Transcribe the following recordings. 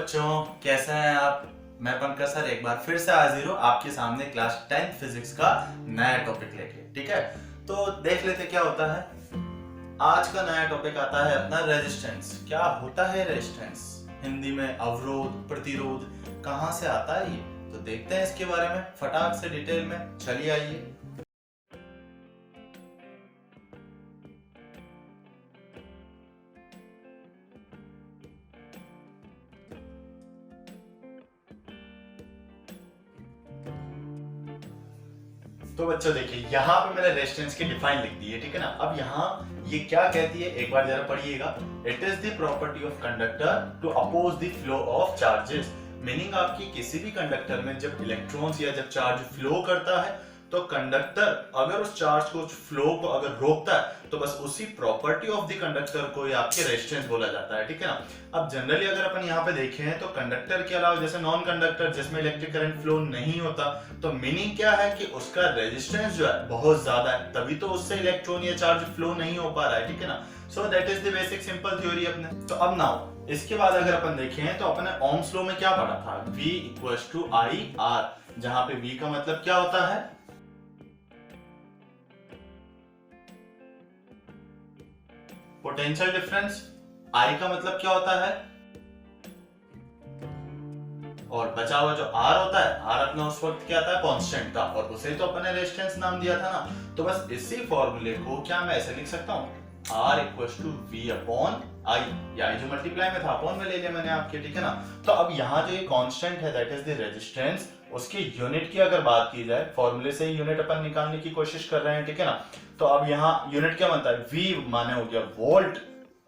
बच्चों, कैसे हैं आप। मैं पंकज सर एक बार फिर से हाजिर हूँ आपके सामने क्लास 10th फिजिक्स का नया टॉपिक लेके। ठीक है, तो देख लेते क्या होता है। आज का नया टॉपिक आता है अपना रेजिस्टेंस। क्या होता है रेजिस्टेंस? हिंदी में अवरोध, प्रतिरोध। कहाँ से आता है ये, तो देखते हैं इसके बारे में फटाक से डिटेल में। चलिए आइए। तो बच्चों देखिए, यहाँ पे मैंने रेजिस्टेंस की डिफाइन लिख दी है, ठीक है ना। अब यहाँ ये क्या कहती है एक बार जरा पढ़िएगा। It is the property of conductor to oppose the flow of charges. Meaning आपकी किसी भी कंडक्टर में जब इलेक्ट्रॉन्स या जब चार्ज फ्लो करता है तो कंडक्टर अगर उस चार्ज को, उस फ्लो को अगर रोकता है तो बस उसी प्रॉपर्टी ऑफ द कंडक्टर को ही आपके रेजिस्टेंस बोला जाता है, ठीक है ना। अब जनरली अगर अपन यहाँ पे देखें तो कंडक्टर के अलावा जैसे नॉन कंडक्टर जिसमें इलेक्ट्रिक करंट फ्लो नहीं होता, तो मीनिंग क्या है कि उसका रेजिस्टेंस जो है बहुत ज्यादा है, तभी तो उससे इलेक्ट्रॉन या चार्ज फ्लो नहीं हो पा रहा है, ठीक है ना। So that is the basic simple theory अपने। तो अब नाउ इसके बाद अगर अपन देखें तो अपने ओम्स लॉ में क्या पढ़ा था, V equals to I R, जहां पे V का मतलब क्या होता है, पोटेंशियल डिफरेंस। I का मतलब क्या होता है, और बचा हुआ जो R होता है, R अपना उस वक्त क्या था, कांस्टेंट था, और उसे तो अपने रेजिस्टेंस नाम दिया था ना। तो बस इसी फॉर्मूले को क्या मैं ऐसे लिख सकता हूँ, R equals to V upon I, या I जो मल्टीप्लाई में था अपॉन में ले लिया मैंने आपके, ठीक है ना। तो अब यहाँ जो ये कांस्टेंट है दैट इज द रेजिस्टेंस, उसके यूनिट की अगर बात की जाए, फॉर्मूले से ही यूनिट अपन निकालने की कोशिश कर रहे हैं, ठीक है ना। तो अब यहाँ यूनिट क्या बनता है, V माने हो गया वोल्ट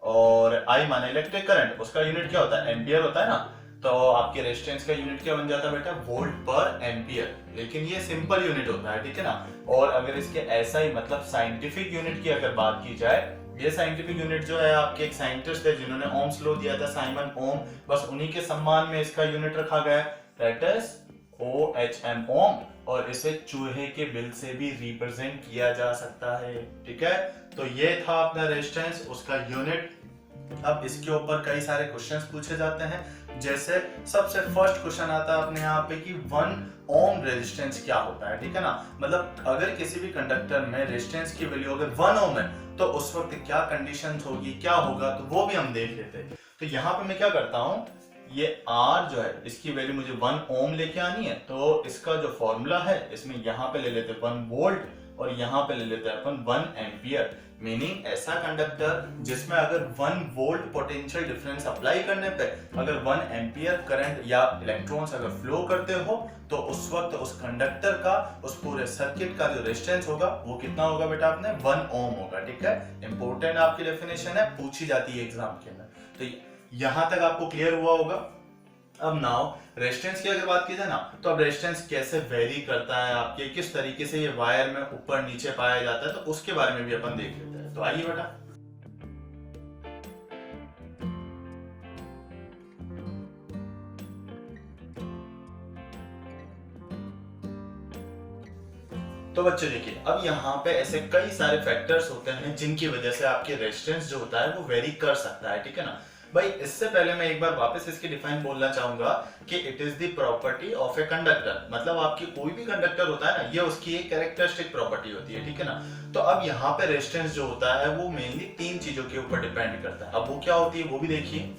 और I माने इलेक्ट्रिक करंट, उसका यूनिट क्या होता है, एम्पियर होता है ना। तो आपके रेजिस्टेंस का यूनिट क्या बन जाता है बेटा, वोल्ट पर एम्पियर। लेकिन ये सिंपल यूनिट होता है, ठीक है ना। और अगर इसके ऐसा ही मतलब साइंटिफिक यूनिट की अगर बात की जाए, ये साइंटिफिक यूनिट जो है आपके एक साइंटिस्ट है जिन्होंने ओम्स लॉ दिया था, साइमन ओम, बस उन्हीं के सम्मान में इसका यूनिट रखा गया है, दैट इज OHM ओम। और इसे चूहे के बिल से भी रिप्रेजेंट किया जा सकता है, ठीक है। तो ये था अपना रेजिस्टेंस, उसका यूनिट। अब इसके ऊपर कई सारे क्वेश्चंस पूछे जाते हैं, जैसे सबसे फर्स्ट क्वेश्चन आता है अपने यहाँ पे कि 1 ओम रेजिस्टेंस क्या होता है, ठीक है ना। मतलब अगर किसी भी कंडक्टर में रेजिस्टेंस की वैल्यू अगर 1 ओम है तो उस वक्त क्या कंडीशंस होगी, क्या होगा, तो वो भी हम देख लेते हैं। तो यहाँ पे मैं क्या करता हूँ, ये R जो है इसकी वैल्यू मुझे 1 ओम लेके आनी है, तो इसका जो फॉर्मूला है इसमें यहाँ पे ले लेते हैं 1 वोल्ट और यहाँ पे ले लेते हैं अपन 1 एम्पियर। मीनिंग ऐसा कंडक्टर जिसमें अगर 1 वोल्ट पोटेंशियल डिफरेंस अप्लाई करने पे अगर 1 एम्पियर करंट या इलेक्ट्रॉन्स अगर फ्लो करते हो तो उस वक्त उस कंडक्टर का, उस पूरे सर्किट का जो रेजिस्टेंस होगा वो कितना होगा बेटा, अपने 1 ओम होगा, ठीक है। इंपॉर्टेंट आपकी डेफिनेशन है, पूछी जाती है एग्जाम के अंदर। तो यहां तक आपको क्लियर हुआ होगा। अब नाउ रेजिस्टेंस की अगर बात की जाए ना, तो अब रेजिस्टेंस कैसे वेरी करता है आपके, किस तरीके से ये वायर में ऊपर नीचे पाया जाता है, तो उसके बारे में भी अपन देख लेते हैं। तो आइए बेटा। तो बच्चों देखिए, अब यहाँ पे ऐसे कई सारे फैक्टर्स होते हैं जिनकी वजह से आपके रेजिस्टेंस जो होता है वो वेरी कर सकता है, ठीक है ना। भाई इससे पहले मैं एक बार वापस इसकी डिफाइन बोलना चाहूंगा कि it is the property of a conductor. मतलब आपकी कोई भी कंडक्टर होता है ना, ये उसकी एक कैरेक्टरिस्टिक प्रॉपर्टी होती है, ठीक है ना। तो अब यहाँ पे रेजिस्टेंस जो होता है वो मेनली 3 चीजों के ऊपर डिपेंड करता है। अब वो क्या होती है वो भी देखिए।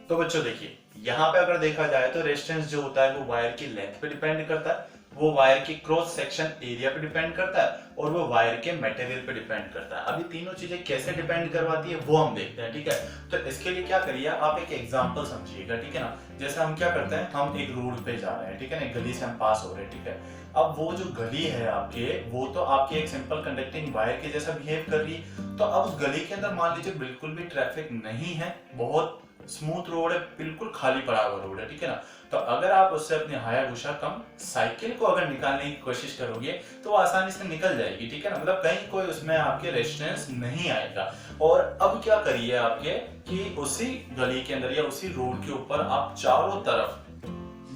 तो बच्चों देखिए, यहाँ पे अगर देखा जाए तो रेजिस्टेंस जो होता है वो वायर की लेंथ पे डिपेंड करता है, वो वायर की क्रॉस सेक्शन एरिया पे डिपेंड करता है, और वो वायर के मटेरियल पे डिपेंड करता है। अभी तीनों चीजें कैसे डिपेंड करवाती है वो हम देखते हैं, ठीक है। तो इसके लिए क्या करिए, आप एक एग्जांपल समझिएगा, ठीक है ना। जैसे हम क्या करते हैं, हम एक रोड पे जा रहे हैं, ठीक है ना, एक गली से हम पास हो रहे हैं, ठीक है। अब वो जो गली है आपके, वो तो आपके एक सिंपल कंडक्टिंग वायर के जैसा बिहेव कर रही है। तो अब उस गली के अंदर मान लीजिए बिल्कुल भी ट्रैफिक नहीं है, बहुत स्मूथ रोड है, बिल्कुल खाली पड़ा हुआ रोड है, ठीक है ना। तो अगर आप उससे अपनी हायाबुसा कम साइकिल को अगर निकालने की कोशिश करोगे तो आसानी से निकल जाएगी, ठीक है ना। मतलब कहीं कोई उसमें आपके रेजिस्टेंस नहीं आएगा। और अब क्या करिए आपके कि उसी गली के अंदर या उसी रोड के ऊपर आप चारों तरफ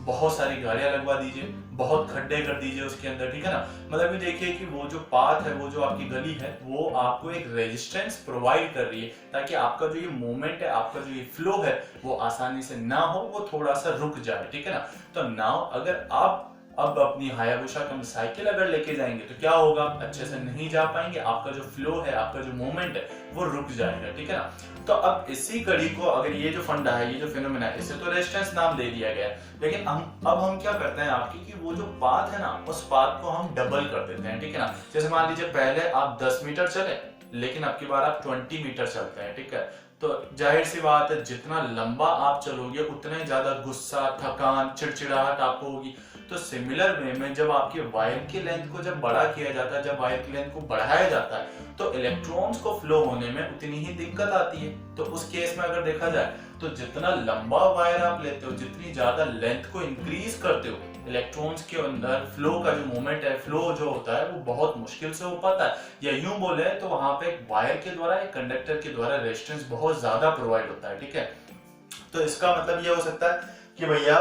बहुत सारी गाड़ियां लगवा दीजिए, बहुत खड्डे कर दीजिए उसके अंदर, ठीक है ना। मतलब ये देखिए कि वो जो पाथ है, वो जो आपकी गली है, वो आपको एक रेजिस्टेंस प्रोवाइड कर रही है, ताकि आपका जो ये मूवमेंट है, आपका जो ये फ्लो है, वो आसानी से ना हो, वो थोड़ा सा रुक जाए, ठीक है ना। तो नाउ अगर आप अब अपनी हायाबुसा कम साइकिल अगर लेके जाएंगे तो क्या होगा, अच्छे से नहीं जा पाएंगे, आपका जो फ्लो है, आपका जो मूवमेंट है, वो रुक जाएगा, ठीक है ना। तो अब इसी कड़ी को, अगर ये जो फंडा है, ये जो फिनोमेना है, इसे तो रेजिस्टेंस नाम दे दिया गया है, लेकिन हम क्या करते हैं आपकी, कि वो जो पाथ है ना, उस पाथ को हम डबल कर देते हैं, ठीक है ना। जैसे मान लीजिए पहले आप 10 मीटर चले, लेकिन अब की बार आप 20 मीटर चलते हैं, ठीक है। तो जाहिर सी बात है, जितना लंबा आप चलोगे उतना ही ज्यादा गुस्सा, थकान, चिड़चिड़ाहट आपको होगी। तो सिमिलर वे में जब आपके वायर की लेंथ को जब बड़ा किया जाता है, जब वायर की लेंथ को बढ़ाया जाता है, तो इलेक्ट्रॉन्स को फ्लो होने में उतनी ही दिक्कत आती है। तो उस केस में अगर देखा जाए, तो जितना लंबा वायर आप लेते हो, जितनी ज्यादा लेंथ को इंक्रीज करते हो, इलेक्ट्रॉन्स के अंदर फ्लो का जो मूवमेंट है, फ्लो जो होता है, वो बहुत मुश्किल से हो पाता है। या यूं बोले तो वहां पे एक वायर के द्वारा, एक कंडक्टर के द्वारा रेजिस्टेंस बहुत ज्यादा प्रोवाइड होता है, ठीक है। तो इसका मतलब ये हो सकता है कि भैया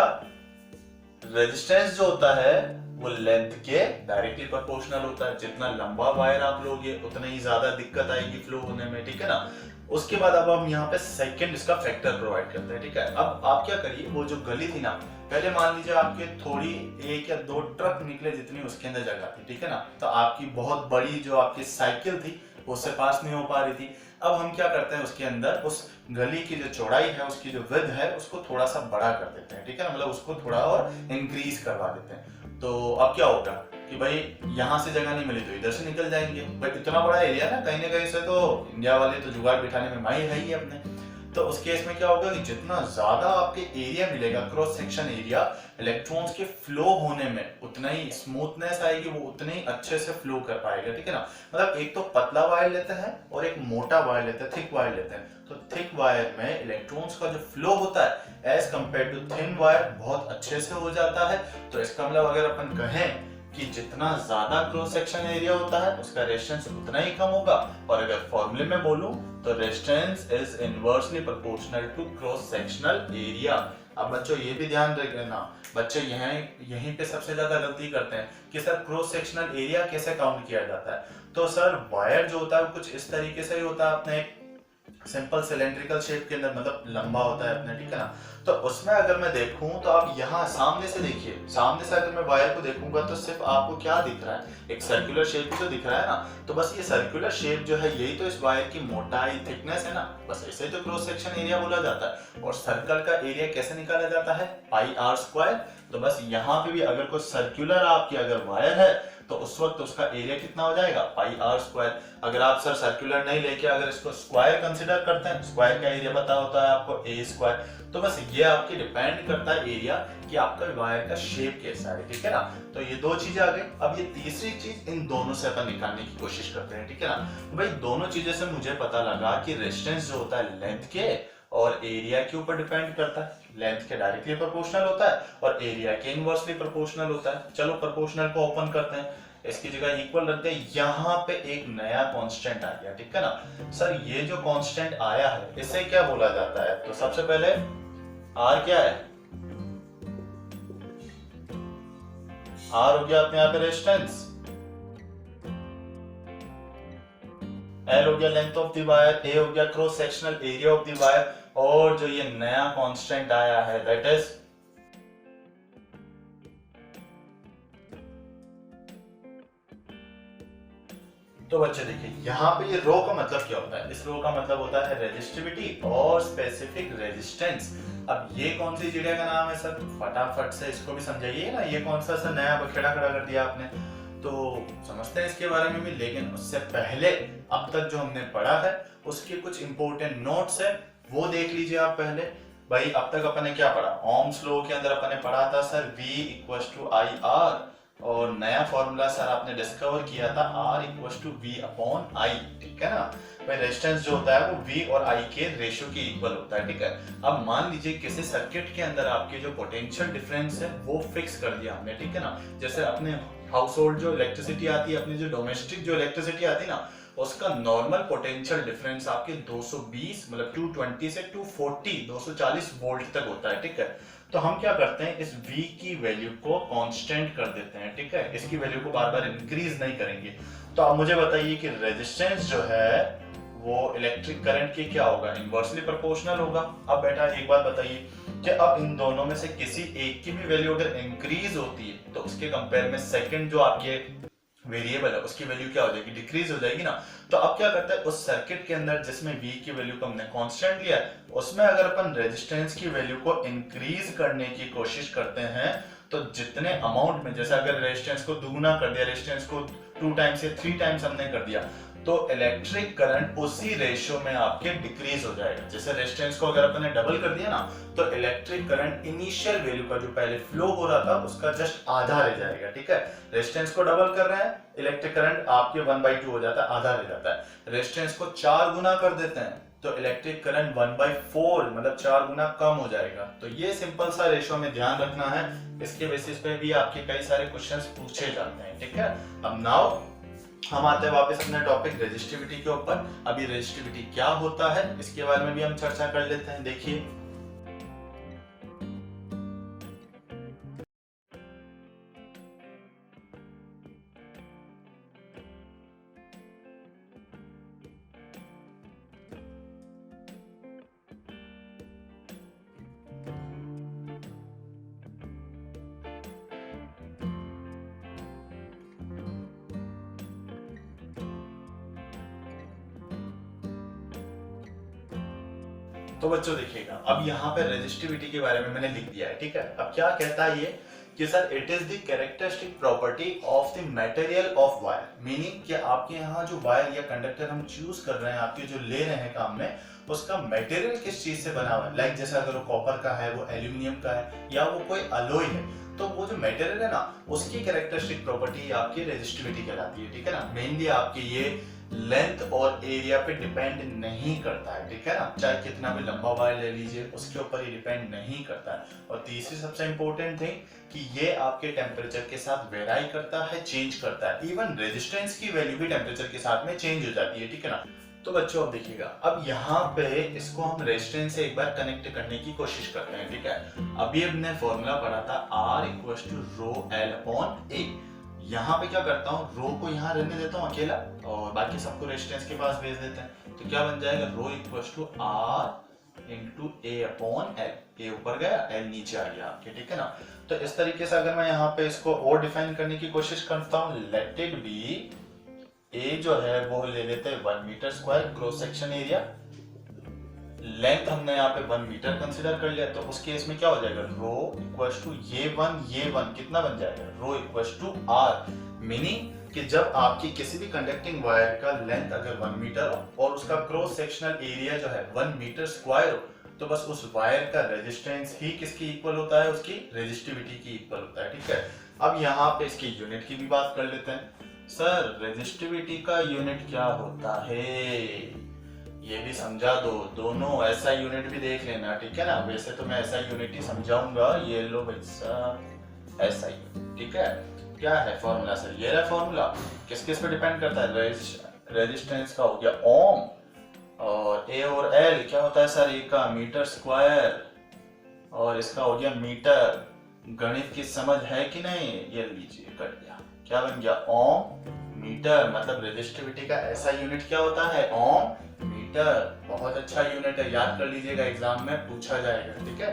रेजिस्टेंस जो होता है वो लेंथ के डायरेक्टली प्रोपोर्शनल होता है। जितना लंबा वायर आप लोगे उतना ही ज्यादा दिक्कत आएगी फ्लो होने में, ठीक है ना। उसके बाद अब हम यहाँ पे सेकंड इसका फैक्टर प्रोवाइड करते हैं, ठीक है। अब आप क्या करिए, वो जो गली थी ना, पहले मान लीजिए आपके थोड़ी 1 या 2 ट्रक निकले जितनी उसके अंदर जगह थी, ठीक है ना। तो आपकी बहुत बड़ी जो आपकी साइकिल थी उससे पास नहीं हो पा रही थी। अब हम क्या करते हैं, उसके अंदर उस गली की जो चौड़ाई है, उसकी जो विड्थ है, उसको थोड़ा सा बड़ा कर देते हैं, ठीक है ना। मतलब उसको थोड़ा और इंक्रीज करवा देते हैं। तो अब क्या होगा कि भाई यहाँ से जगह नहीं मिली तो इधर से निकल जाएंगे। बट इतना बड़ा एरिया ना, कहीं ना कहीं से तो इंडिया वाले तो जुगाड़ बिठाने में माहिर है ही अपने। तो उस केस में क्या होगा कि जितना ज्यादा आपके एरिया मिलेगा, क्रॉस सेक्शन एरिया, इलेक्ट्रॉन्स के फ्लो होने में उतना ही स्मूथनेस आएगी, वो उतने ही अच्छे से फ्लो कर पाएगा, ठीक है ना। मतलब एक तो पतला वायर लेते हैं और एक मोटा वायर लेते हैं, थिक वायर लेते हैं। तो थिक वायर में इलेक्ट्रॉन्स का जो फ्लो होता है as compare to thin wire बहुत अच्छे से हो जाता है। तो इसका मतलब अगर अपन कहें कि जितना ज्यादा क्रॉस सेक्शन एरिया होता है उसका रेजिस्टेंस उतना ही कम होगा। और अगर फॉर्मूले में बोलूं तो resistance is inversely proportional to cross sectional area. अब बच्चों ये भी ध्यान रखना, बच्चे यहीं पे सबसे ज्यादा गलती करते हैं कि सर क्रॉस सेक्शनल एरिया कैसे काउंट किया जाता है। तो सर वायर जो होता है वो कुछ इस तरीके से ही होता है, अपने सिंपल सिलेंड्रिकल शेप के अंदर, मतलब लंबा होता है अपने, ठीक है ना। तो उसमें अगर मैं देखूं तो आप यहाँ सामने से देखिए, सामने से अगर मैं वायर को देखूंगा तो सिर्फ आपको क्या दिख रहा है, एक सर्कुलर शेप ही तो दिख रहा है ना। तो बस ये सर्कुलर शेप जो है यही तो इस वायर की मोटाई, थिकनेस है ना। बस इसे तो क्रॉस सेक्शन एरिया बोला जाता है। और सर्कल का एरिया कैसे निकाला जाता है, पाई आर स्क्वायर। तो बस यहाँ पे भी अगर कोई सर्कुलर आपकी अगर वायर है तो उस वक्त उसका एरिया कितना हो जाएगा, पाई आर स्क्वायर। अगर आप सर सर्कुलर नहीं लेके अगर इसको स्क्वायर कंसीडर करते हैं, स्क्वायर का एरिया पता होता है आपको, ए स्क्वायर। तो बस ये आपकी डिपेंड करता है एरिया कि आपका वायर का शेप कैसा है, ठीक है ना। तो ये दो चीजें आ गई। अब ये तीसरी चीज इन दोनों से अपन निकालने की कोशिश करते हैं, ठीक है ना। तो भाई दोनों चीजें से मुझे पता लगा कि रेजिस्टेंस जो होता है लेंथ के और एरिया के ऊपर डिपेंड करता है। लेंथ के डायरेक्टली प्रोपोर्शनल होता है और एरिया के इनवर्सली प्रोपोर्शनल होता है। चलो प्रोपोर्शनल को ओपन करते हैं, इसकी जगह इक्वल रखते हैं। यहाँ पे एक नया कांस्टेंट आ गया, ठीक है ना। सर ये जो कांस्टेंट आया है इसे क्या बोला जाता है, तो सबसे पहले आर क्या है, आर हो गया अपने यहाँ पे रेजिस्टेंस, एल हो गया लेंथ ऑफ द वायर, ए हो गया cross sectional area of the wire, और जो ये नया कांस्टेंट आया है दैट इज तो बच्चे देखिए यहाँ पे ये रो का मतलब क्या होता है, इस रो का मतलब होता है रेजिस्टिविटी और स्पेसिफिक रेजिस्टेंस। अब ये कौन सी चिड़िया का नाम है सर, फटाफट से इसको भी समझाइए ना। ये कौन सा सर नया बखेड़ा खड़ा कर दिया आपने, तो समझते हैं इसके बारे में भी। लेकिन उससे पहले अब तक जो हमने पढ़ा है उसके कुछ इंपॉर्टेंट नोट्स है, वो देख लीजिए आप पहले। भाई अब तक अपन ने क्या पढ़ा, ओम्स लॉ के अंदर अपन ने पढ़ा था sir V equals to I R, और नया फॉर्मूला सर आपने डिस्कवर किया था R equals to V upon I, ठीक है ना। भाई रेजिस्टेंस जो होता है वो V और I के रेशियो के इक्वल होता है, ठीक है। अब मान लीजिए किसी सर्किट के अंदर आपके जो पोटेंशियल डिफरेंस है वो फिक्स कर दिया हमने, ठीक है ना। जैसे अपने हाउस होल्ड जो इलेक्ट्रिसिटी आती है, अपनी जो डोमेस्टिक जो इलेक्ट्रिसिटी आती है ना, उसका नॉर्मल पोटेंशियल डिफरेंस आपके 220 मतलब 220 से 240 240 वोल्ट तक होता है, ठीक है। तो हम क्या करते हैं, इस V की वैल्यू को कांस्टेंट कर देते हैं, ठीक है, इसकी वैल्यू को बार बार इंक्रीज नहीं करेंगे। तो आप मुझे बताइए कि रेजिस्टेंस जो है वो इलेक्ट्रिक करंट के क्या होगा, इनवर्सली प्रोपोर्शनल होगा। अब बेटा एक बात बताइए कि अब इन दोनों में से किसी एक की भी वैल्यू अगर इंक्रीज होती है तो उसके कंपेयर में सेकंड जो आपके वेरिएबल है उसकी वैल्यू क्या हो जाएगी, डिक्रीज हो जाएगी ना। तो अब क्या करता है, उस सर्किट के अंदर जिसमें V की वैल्यू को हमने कांस्टेंट लिया है उसमें अगर अपन रेजिस्टेंस की वैल्यू को इंक्रीज करने की कोशिश करते हैं तो जितने अमाउंट में, जैसे अगर रेजिस्टेंस को दुगुना कर दिया, रेजिस्टेंस को 2 टाइम्स या 3 टाइम्स हमने कर दिया, तो इलेक्ट्रिक करंट उसी रेशियो में आपके डिक्रीज हो जाएगा। जैसे रेजिस्टेंस को अगर अपन ने डबल कर दिया ना तो इलेक्ट्रिक करंट इनिशियल वैल्यू का जो पहले फ्लो हो रहा था उसका जस्ट आधा रह जाएगा, ठीक है। रेजिस्टेंस को डबल कर रहे हैं, इलेक्ट्रिक करंट आपके 1/2 हो जाता है, आधा रह जाता है। रेजिस्टेंस को 4 गुना कर देते हैं तो इलेक्ट्रिक करंट 1/4 मतलब 4 गुना कम हो जाएगा। तो ये सिंपल सा रेशियो में ध्यान रखना है, इसके बेसिस पे भी आपके कई सारे क्वेश्चंस पूछे जाते हैं, ठीक है। अब नाउ हम आते हैं वापस अपने टॉपिक रेजिस्टिविटी के ऊपर। अभी रेजिस्टिविटी क्या होता है इसके बारे में भी हम चर्चा कर लेते हैं। देखिए तो बच्चों देखिएगा, अब यहाँ पे रेजिस्टिविटी के बारे में मैंने लिख दिया है, ठीक है। अब क्या कहता है ये कि sir it is the characteristic property of the material of wire, meaning कि आपके यहाँ जो वायर या कंडक्टर हम चूज कर रहे हैं, आपके जो ले रहे हैं काम में, उसका मटेरियल किस चीज से बना हुआ है। लाइक जैसे अगर वो कॉपर का है, वो एल्यूमिनियम का है, या वो कोई अलॉय है, तो वो जो मटेरियल है ना उसकी कैरेक्टरिस्टिक प्रॉपर्टी आपकी रेजिस्टिविटी कहलाती है, ठीक है ना। मेनली आपके ये लेंथ और एरिया पे डिपेंड नहीं करता है, ठीक है ना। चाहे कितना भी लंबा वायर ले लीजिए उसके ऊपर ये डिपेंड नहीं करता है। और तीसरी सबसे इंपॉर्टेंट थिंग कि ये आपके टेम्परेचर के साथ वेराई करता है, चेंज करता है। इवन रेजिस्टेंस की वैल्यू भी टेम्परेचर के साथ में चेंज हो जाती है, ठीक है ना। तो बच्चों अब देखिएगा, अब यहाँ पे इसको हम रेजिस्टेंस से एक बार कनेक्ट करने की कोशिश करते हैं, ठीक है। अभी हमने फॉर्मूला पढ़ा था R = ρL/A। यहाँ पे क्या करता हूँ, रो को यहाँ रहने देता हूँ अकेला और बाकी सबको रेजिस्टेंस के पास भेज देते हैं। तो क्या बन जाएगा, ρ = R × A/L। A ऊपर गया, L नीचे आ गया आपके, ठीक है ना। तो इस तरीके से अगर मैं यहाँ पे इसको और डिफाइन करने की कोशिश करता हूँ, लेट इट बी A जो है वो ले लेते हैं 1 metre square cross section area. Length हमने यहाँ पे 1 मीटर कंसिडर कर लिया, तो उस केस में क्या हो जाएगा, ρ = ये 1 कितना बन जाएगा, ρ = R। मीनिंग कि जब आपकी किसी भी कंडक्टिंग वायर का लेंथ अगर 1 मीटर हो और उसका क्रॉस सेक्शनल एरिया जो है 1 मीटर स्क्वायर हो, तो बस उस वायर का रेजिस्टेंस ही किसकी इक्वल होता है, उसकी रेजिस्टिविटी की इक्वल होता है, ठीक है। अब यहाँ पे इसकी यूनिट की भी बात कर लेते हैं। सर रेजिस्टिविटी का यूनिट क्या होता है ये भी समझा दो, दोनों ऐसा यूनिट भी देख लेना, ठीक है ना। वैसे तो मैं ऐसा यूनिट ही समझाऊंगा, ये लो भाई साहब ऐसा यूनिट, ठीक है। क्या है फॉर्मूला सर, ये रहा फॉर्मूला। किस किस पे डिपेंड करता है, रेजिस्टेंस का हो गया ओम, और ए और एल क्या होता है सर, ए का मीटर स्क्वायर और इसका हो गया मीटर। गणित की समझ है कि नहीं, ये लीजिए कट गया, क्या बन गया, ओम मीटर। मतलब रेजिस्टिविटी का ऐसा यूनिट क्या होता है, ओम मीटर। बहुत अच्छा यूनिट है, याद कर लीजिएगा, एग्जाम में पूछा जाएगा, ठीक है।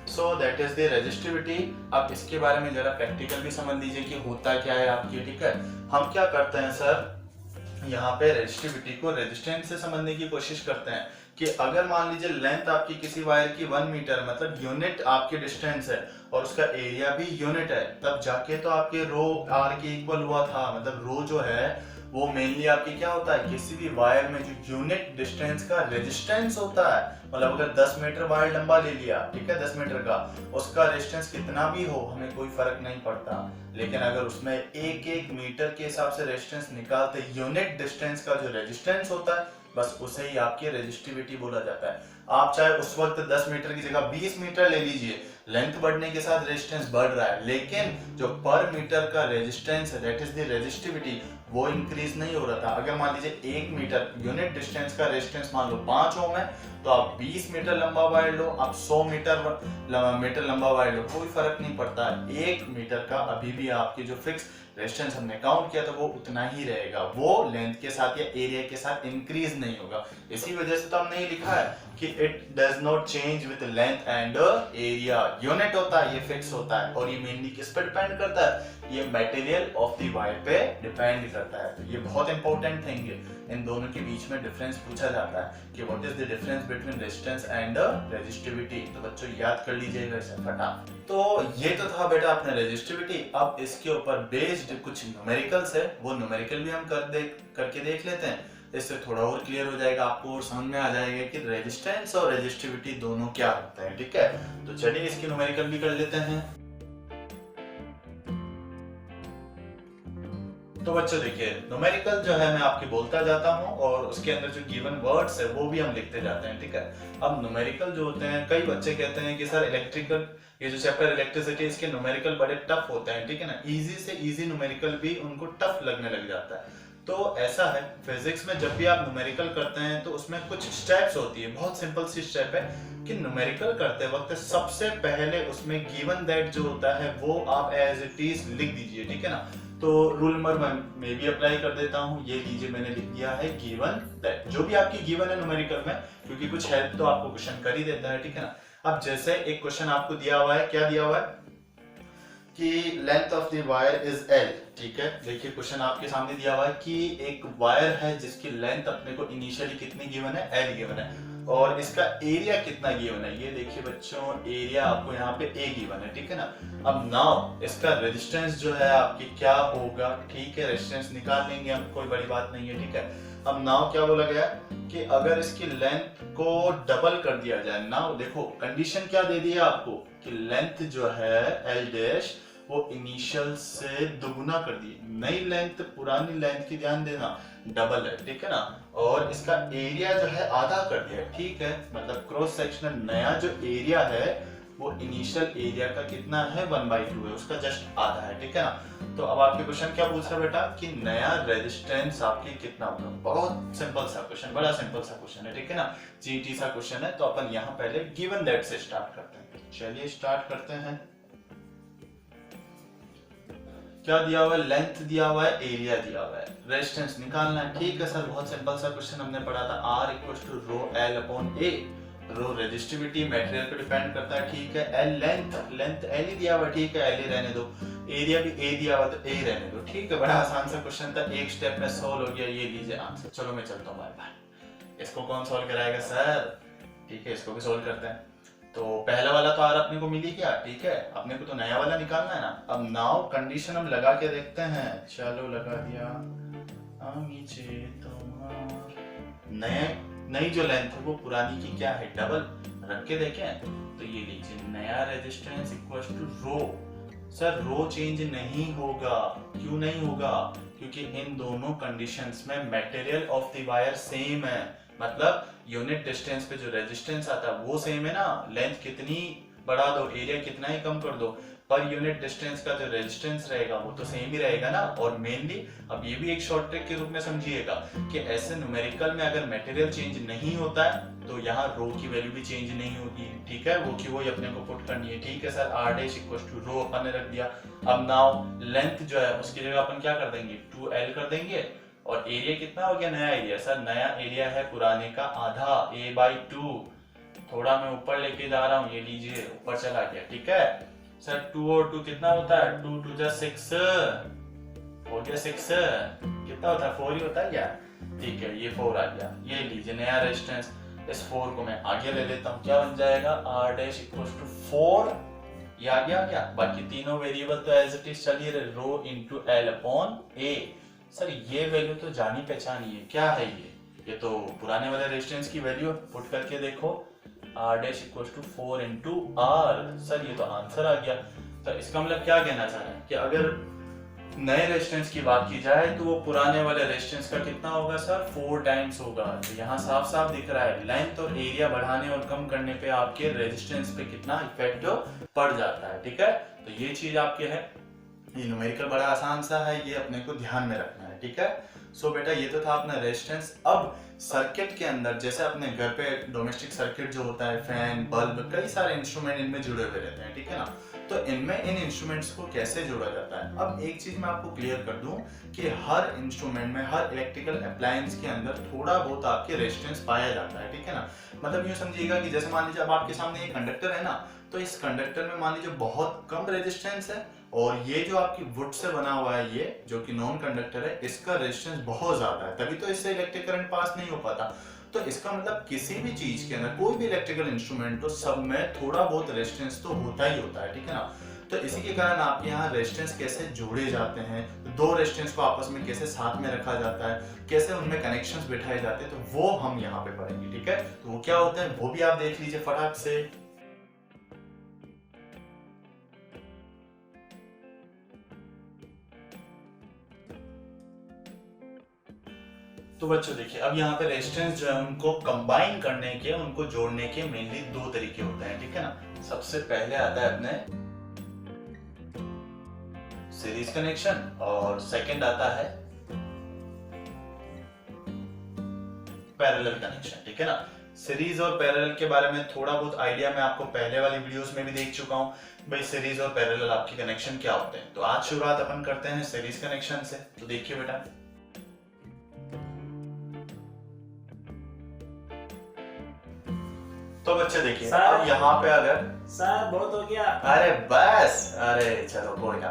So that is the resistivity. अब इसके बारे में जरा प्रैक्टिकल भी समझ लीजिए कि होता क्या है आपकी, ठीक है। हम क्या करते हैं सर, यहाँ पे रेजिस्टिविटी को रेजिस्टेंस से समझने की कोशिश करते हैं कि अगर मान लीजिए लेंथ आपकी किसी वायर की 1 मीटर मतलब यूनिट आपकी डिस्टेंस है और उसका एरिया भी यूनिट है, तब जाके तो आपके रो आर के इक्वल हुआ था। मतलब रो जो है वो मेनली आपकी क्या होता है, किसी भी वायर में जो यूनिट डिस्टेंस का रेजिस्टेंस होता है। मतलब अगर 10 मीटर वायर लंबा ले लिया, ठीक है, 10 मीटर का, उसका रेजिस्टेंस कितना भी हो हमें कोई फर्क नहीं पड़ता। लेकिन अगर उसमें एक एक मीटर के हिसाब से रेजिस्टेंस निकालते, यूनिट डिस्टेंस का जो रेजिस्टेंस होता है बस उसे ही आपकी रेजिस्टिविटी बोला जाता है। आप चाहे उस वक्त 10 मीटर की जगह 20 मीटर ले लीजिए, लेंथ बढ़ने के साथ रेजिस्टेंस बढ़ रहा है, लेकिन जो पर मीटर का रेजिस्टेंस है दैट इज द रेजिस्टिविटी, वो इंक्रीज नहीं हो रहा था। अगर मान लीजिए 1 मीटर यूनिट डिस्टेंस का रेजिस्टेंस मान लो 5 ओम है, तो आप 20 मीटर लंबा वायर लो, आप 100 मीटर लंबा वायर लो, कोई फर्क नहीं पड़ता। 1 मीटर का अभी भी आपकी जो फिक्स रेजिस्टेंस हमने काउंट किया था वो उतना ही रहेगा, वो लेंथ के साथ या एरिया के साथ इंक्रीज नहीं होगा। इसी वजह से तो हमने ये लिखा है कि it does not change with length and area. Unit होता है, ये फिक्स होता है, और ये मेनली किस पे डिपेंड करता है, ये मटेरियल ऑफ द वायर पे डिपेंड करता है। तो ये बहुत इंपॉर्टेंट थिंग है, इन दोनों के बीच में डिफरेंस पूछा जाता है कि what is the difference between resistance and resistivity. तो बच्चों याद कर लीजिएगा इसे फटाफट। तो ये तो था बेटा अपने रेजिस्टिविटी। अब इसके ऊपर बेस्ड कुछ न्यूमेरिकल्स है, वो न्यूमेरिकल भी हम करके देख लेते हैं। इससे थोड़ा और क्लियर हो जाएगा आपको, और समझ में आ जाएगा कि रेजिस्टेंस और रेजिस्टिविटी दोनों क्या होता है। ठीक है, तो चलिए इसकी न्यूमेरिकल भी कर लेते हैं। तो बच्चों देखिए, न्यूमेरिकल जो है मैं आपके बोलता जाता हूँ, और उसके अंदर जो गिवन वर्ड्स है वो भी हम लिखते जाते हैं। ठीक है, अब न्यूमेरिकल जो होते हैं, कई बच्चे कहते हैं कि सर इलेक्ट्रिकल, ये जो चैप्टर इलेक्ट्रिसिटी, इसके न्यूमेरिकल बड़े टफ होते हैं। ठीक है ना, इजी से इजी न्यूमेरिकल भी उनको टफ लगने लग जाता है। तो ऐसा है, फिजिक्स में जब भी आप न्यूमेरिकल करते हैं तो उसमें कुछ स्टेप्स होती है, बहुत सिंपल सी स्टेप है कि न्यूमेरिकल करते वक्त सबसे पहले उसमें गिवन दैट जो होता है वो आप एज इट इज लिख दीजिए। ठीक है ना, तो रूल नंबर मैं भी अप्लाई कर देता हूँ। ये लीजिए, मैंने लिख दिया है गिवन दैट, जो भी आपकी गिवन है न्यूमेरिकल में, क्योंकि कुछ हेल्प तो आपको क्वेश्चन कर ही देता है। ठीक है ना, अब जैसे एक क्वेश्चन आपको दिया हुआ है, क्या दिया हुआ है कि length of the wire is L. ठीक है, देखिए क्वेश्चन आपके सामने दिया हुआ है कि एक वायर है जिसकी लेंथ अपने को इनिशियली कितनी गिवन है, एल गिवन है, और इसका एरिया कितना गिवन है। ये देखिए बच्चों, एरिया आपको यहाँ पे ए गिवन है। ठीक है ना, अब नाउ इसका रेजिस्टेंस जो है आपकी क्या होगा। ठीक है, रेजिस्टेंस निकाल लेंगे हम, कोई बड़ी बात नहीं है। ठीक है, अब नाउ क्या बोला गया कि अगर इसकी लेंथ को डबल कर दिया जाए। नाउ देखो कंडीशन क्या दे दी है आपको कि लेंथ जो है एल डैश वो इनिशियल से दुगुना कर दी। नई लेंथ पुरानी लेंथ की ध्यान देना डबल है। ठीक है ना, और इसका एरिया जो है आधा कर दिया। ठीक है, मतलब क्रॉस सेक्शनल नया जो एरिया है वो इनिशियल एरिया का कितना है, 1/2 है, उसका जस्ट आधा है। ठीक है ना, तो अब आपके क्वेश्चन क्या पूछ रहा है बेटा कि नया रेजिस्टेंस आपकी कितना होगा। बहुत सिंपल सा क्वेश्चन, बड़ा सिंपल सा क्वेश्चन है। ठीक है ना, जीटी सा क्वेश्चन है। तो अपन यहाँ पहले गिवन दैट से स्टार्ट करते हैं। चलिए स्टार्ट करते हैं। क्या दिया हुआ है, लेंथ दिया हुआ है, एरिया दिया हुआ है, रेजिस्टेंस निकालना है। ठीक है सर, बहुत सिंपल सा क्वेश्चन हमने पढ़ा था, R = रो एल अपॉन ए। रो रेजिस्टिविटी मटेरियल पे डिपेंड करता है। ठीक है, एल लेंथ एल ही दिया हुआ। ठीक है, एल ही रहने दो, एरिया भी ए दिया हुआ तो ए रहने दो। ठीक है, बड़ा आसान सा क्वेश्चन था, एक स्टेप में सॉल्व हो गया। ये लीजिए आंसर। चलो मैं चलता हूँ, बाय बाय। इसको कौन सॉल्व कराएगा सर? ठीक है, इसको भी सॉल्व करते हैं। तो पहला वाला तो आर अपने को मिली क्या। ठीक है, अपने को तो नया वाला निकालना है ना। अब नाउ कंडीशन हम लगा के देखते हैं। चलो लगा दिया। नई जो लेंथ है वो पुरानी की क्या है, डबल। रख के देखें तो ये लीजिए, नया resistance equals to rho. Sir rho change नहीं होगा, क्यों नहीं होगा? क्योंकि इन दोनों कंडीशंस में material of the wire same है। मतलब यूनिट डिस्टेंस पे जो रेजिस्टेंस आता है वो सेम है ना। लेंथ कितनी बढ़ा दो, एरिया कितना ही कम कर दो, पर यूनिट डिस्टेंस का जो रेजिस्टेंस रहेगा वो तो सेम ही रहेगा ना। और मेनली अब ये भी एक शॉर्ट ट्रिक के रूप में समझिएगा कि ऐसे न्यूमेरिकल में अगर मटेरियल चेंज नहीं होता है तो यहाँ रो की वैल्यू भी चेंज नहीं होगी। ठीक है, वो की वो अपने को पुट करनी है। ठीक है sir, r dash equals to row अपन ने रख दिया। अब नाउ लेंथ जो है उसकी जगह अपन क्या कर देंगे, 2l कर देंगे। और एरिया कितना हो गया, नया एरिया। सर नया एरिया है पुराने का आधा, a/2। थोड़ा मैं ऊपर लेके जा रहा हूँ, ये लीजिए ऊपर चला गया। ठीक है सर, 2 और 2 कितना होता है, 2 2 जा 6 हो गया। 6 कितना होता है, 4 ही होता है क्या? ठीक है, ये 4 आ गया। ये लीजिए नया रेजिस्टेंस। इस 4 को मैं आगे ले लेता हूँ, क्या बन जाएगा, r डैश इक्वल्स टू 4। ये आ गया क्या? बाकी तीनों वेरिएबल तो एज इट इज चलिए, row into l upon a। Sir ये वैल्यू तो जानी पहचानी है, क्या है ये तो पुराने वाले रेजिस्टेंस की वैल्यू। पुट करके देखो, r dash equals to 4 into r। Sir ये तो आंसर आ गया। तो इसका मतलब क्या कहना चाह रहे हैं कि अगर नए रेजिस्टेंस की बात की जाए तो वो पुराने वाले रेजिस्टेंस का कितना होगा सर, 4 टाइम्स होगा। तो यहाँ साफ साफ दिख रहा है लेंथ और एरिया बढ़ाने और कम करने पे आपके रेजिस्टेंस पे कितना इफेक्ट पड़ जाता है। ठीक है, तो ये चीज आपके है। ये न्यूमेरिकल बड़ा आसान सा है, ये अपने को ध्यान में रखना है, ठीक है। सो बेटा ये तो था अपना रेजिस्टेंस। अब सर्किट के अंदर जैसे अपने घर पे डोमेस्टिक सर्किट जो होता है, फैन, बल्ब, कई सारे इंस्ट्रूमेंट इनमें जुड़े हुए रहते हैं, ठीक है ना। तो इनमें इन इंस्ट्रूमेंट्स को कैसे जोड़ा जाता है, अब एक चीज मैं आपको क्लियर कर दूं कि हर इंस्ट्रूमेंट में, हर इलेक्ट्रिकल अप्लायंस के अंदर थोड़ा बहुत आपके रेजिस्टेंस पाया जाता है, ठीक है ना। मतलब यूं समझिएगा कि जैसे मान लीजिए अब आपके सामने ये कंडक्टर है ना, तो इस कंडक्टर में मान लीजिए बहुत कम रेजिस्टेंस है, और ये जो आपकी वुड से बना हुआ है, ये जो कि नॉन कंडक्टर है, इसका रेजिस्टेंस बहुत ज्यादा है, तभी तो इससे इलेक्ट्रिक करंट पास नहीं हो पाता। तो इसका मतलब किसी भी चीज के अंदर, कोई भी इलेक्ट्रिकल इंस्ट्रूमेंट हो, सब में थोड़ा बहुत रेजिस्टेंस तो होता ही होता है, ठीक है ना। तो इसी के कारण आपके यहाँ रेजिस्टेंस कैसे जोड़े जाते हैं, दो रेजिस्टेंस को आपस में कैसे साथ में रखा जाता है, कैसे उनमें कनेक्शंस बिठाए जाते हैं, तो वो हम यहाँ पे पढ़ेंगे, ठीक है। तो वो क्या होते हैं वो भी आप देख लीजिए फटाक से। तो बच्चों देखिए, अब यहाँ पे रेजिस्टेंस जो है उनको कंबाइन करने के, उनको जोड़ने के मेनली दो तरीके होते हैं, ठीक है ना। सबसे पहले आता है अपने सीरीज कनेक्शन, और सेकंड आता है पैरेलल कनेक्शन, ठीक है ना। सीरीज और पैरेलल के बारे में थोड़ा बहुत आइडिया मैं आपको पहले वाली वीडियोस में भी देख चुका हूँ, भाई सीरीज और पैरेलल आपके कनेक्शन क्या होते हैं। तो आज शुरुआत अपन करते हैं सीरीज कनेक्शन से। तो देखिए बेटा, तो बच्चे देखिए, अब यहाँ पे अगर सर बहुत हो गया, अरे बस, अरे चलो कोई ना।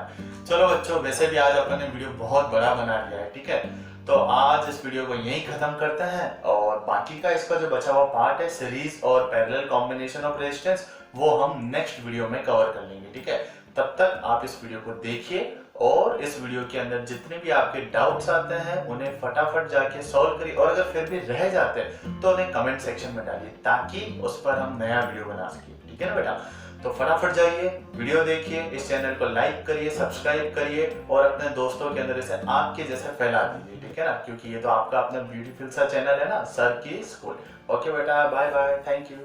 चलो बच्चों, वैसे भी आज अपन ने वीडियो बहुत बड़ा बना लिया है, ठीक है। तो आज इस वीडियो को यहीं खत्म करते हैं, और बाकी का इसका जो बचा हुआ पार्ट है, सीरीज और पैरेलल कॉम्बिनेशन ऑफ रेजिस्टेंस, वो हम नेक्स्ट वीडियो में कवर कर लेंगे, ठीक है। तब तक आप इस वीडियो को देखिए, और इस वीडियो के अंदर जितने भी आपके डाउट्स आते हैं उन्हें फटाफट जाके सॉल्व करिए, और अगर फिर भी रह जाते हैं तो उन्हें कमेंट सेक्शन में डालिए, ताकि उस पर हम नया वीडियो बना सकें, ठीक है ना बेटा। तो फटाफट जाइए, वीडियो देखिए, इस चैनल को लाइक करिए, सब्सक्राइब करिए, और अपने दोस्तों के अंदर इसे आग के जैसे फैला दीजिए, ठीक है ना, क्योंकि ये तो आपका अपना ब्यूटीफुल सा चैनल है ना, सर की स्कूल। ओके बेटा, बाय बाय, थैंक यू।